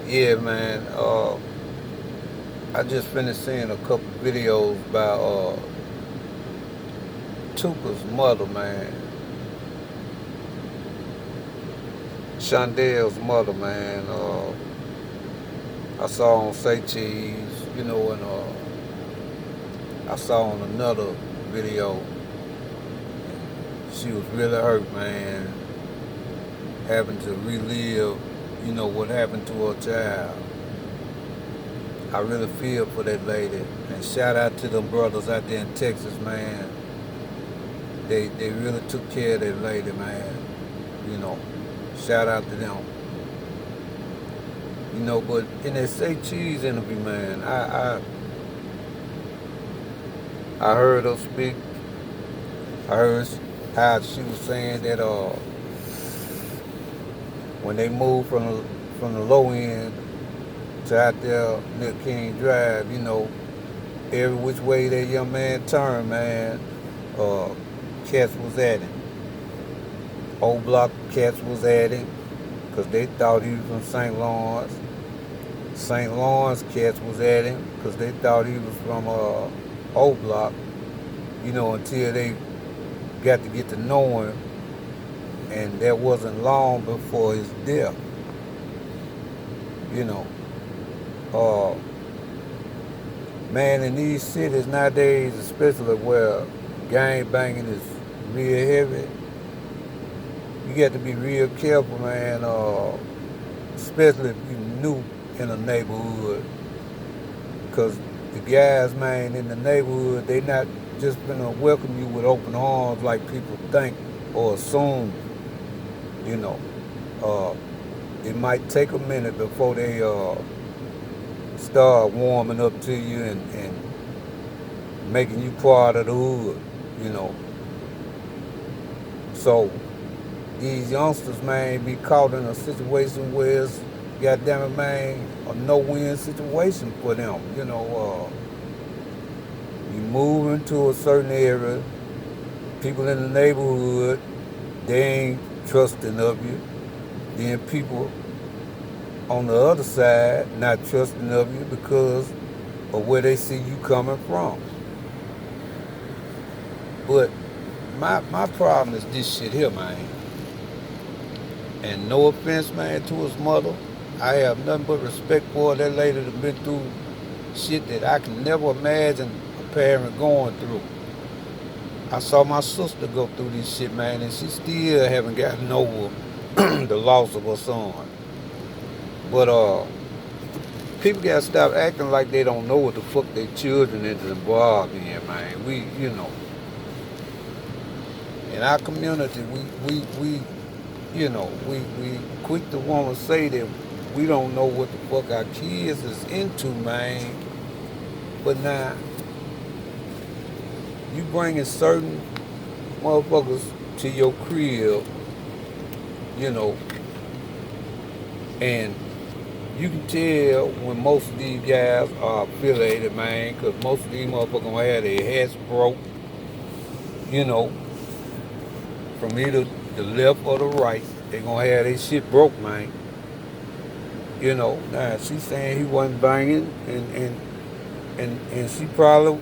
Yeah, man. I just finished seeing a couple videos about Tooka's mother, man. Shondell's mother, man. I saw on Say Cheese, and I saw on another video. She was really hurt, man, having to relive, what happened to her child. I really feel for that lady. And shout out to them brothers out there in Texas, man. They really took care of that lady, man. You know, shout out to them. But in that Say Cheese interview, man, I heard her speak. I heard how she was saying that when they moved from the low end to out there near King Drive, every which way that young man turned, man, uh, cats was at him. Old block cats was at him because they thought he was from St. Lawrence. St. Lawrence cats was at him because they thought he was from Old Block, until they got to get to know him, and that wasn't long before his death. You know, uh, man, in these cities nowadays, especially where gang banging is real heavy, you got to be real careful, man. Especially if you're new in a neighborhood, because the guys, man, in the neighborhood, they not just gonna welcome you with open arms like people think or assume. You know, uh, it might take a minute before they start warming up to you and making you part of the hood. You know, so these youngsters, man, be caught in a situation where it's, goddamn it, man, a no-win situation for them. You move into a certain area, people in the neighborhood, they ain't trusting of you. Then people on the other side not trusting of you because of where they see you coming from. But my problem is this shit here, man. And no offense, man, to his mother. I have nothing but respect for that lady that's been through shit that I can never imagine a parent going through. I saw my sister go through this shit, man, and she still haven't gotten over the loss of her son. But people gotta stop acting like they don't know what the fuck their children is involved in, man. In our community, we quick to want to say that we don't know what the fuck our kids is into, man. But now, you bringing certain motherfuckers to your crib, you know, and you can tell when most of these guys are affiliated, man, because most of these motherfuckers gonna have their heads broke, you know, from either the left or the right. They gonna have their shit broke, man. Now she's saying he wasn't banging, and she probably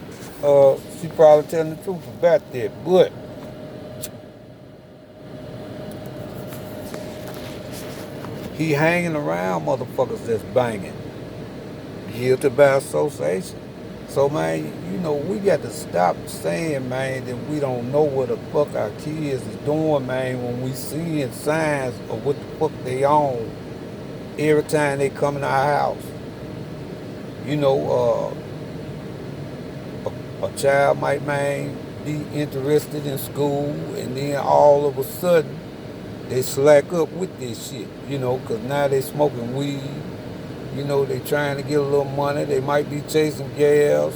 telling the truth about that. But he hanging around motherfuckers that's banging, guilty by association. So, man, we got to stop saying, man, that we don't know what the fuck our kids is doing, man, when we seeing signs of what the fuck they own every time they come in our house. You know, a child might, man, be interested in school, and then all of a sudden they slack up with this shit, because now they smoking weed. They trying to get a little money. They might be chasing gals.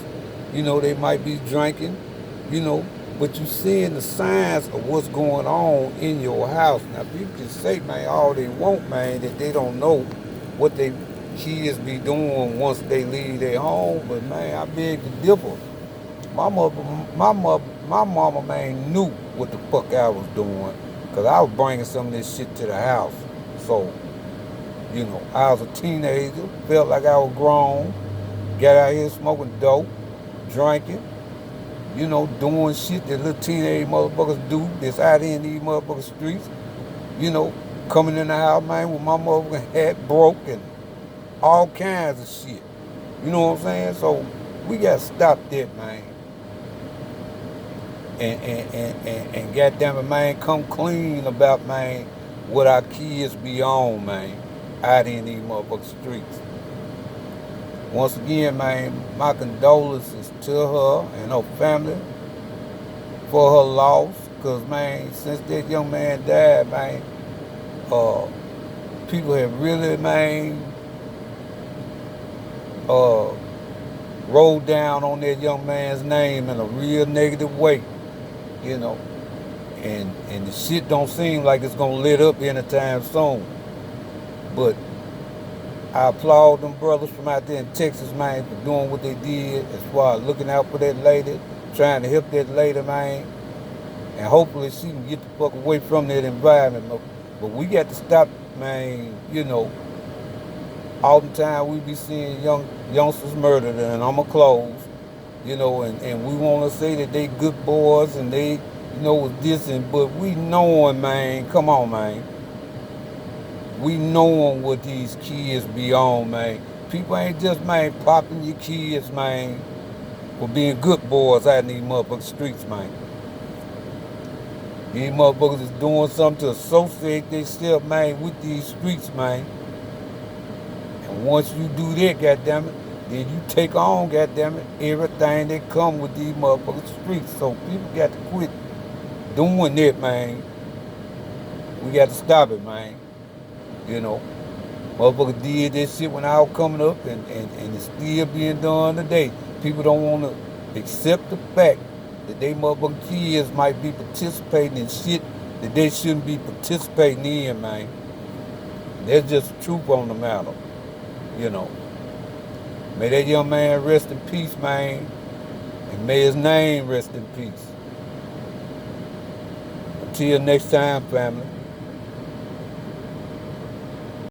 They might be drinking. But you seeing the signs of what's going on in your house. Now, people can say, man, all they want, man, that they don't know what they kids be doing once they leave their home. But, man, I beg to differ. My mama, man, knew what the fuck I was doing, because I was bringing some of this shit to the house. So, You know, I was a teenager, felt like I was grown, got out here smoking dope, drinking, you know, doing shit that little teenage motherfuckers do that's out here in these motherfucking streets, you know, coming in the house, man, with my motherfucking hat broke and all kinds of shit. You know what I'm saying? So we gotta stop that, man. And goddamn it, man, come clean about, man, what our kids be on, man, out in these motherfucking streets. Once again, man, my condolences to her and her family for her loss. Cause, man, since that young man died, man, uh, people have really, man, uh, rolled down on that young man's name in a real negative way, you know. And the shit don't seem like it's gonna let up anytime soon. But I applaud them brothers from out there in Texas, man, for doing what they did as far as looking out for that lady, trying to help that lady, man, and hopefully she can get the fuck away from that environment. But we got to stop, man, you know. Oftentimes we be seeing youngsters murdered, and I'ma close, you know, and we want to say that they good boys and they, you know, was this, but we knowing, man, come on, man. We knowing what these kids be on, man. People ain't just, man, popping your kids, man, for being good boys out in these motherfucking streets, man. These motherfuckers is doing something to associate themselves, man, with these streets, man. And once you do that, goddammit, then you take on, goddammit, everything that come with these motherfucking streets. So people got to quit doing that, man. We got to stop it, man. You know, motherfuckers did this shit when I was coming up, and it's still being done today. People don't want to accept the fact that they motherfucking kids might be participating in shit that they shouldn't be participating in, man. That's just the truth on the matter, you know. May that young man rest in peace, man, and may his name rest in peace. Until next time, family.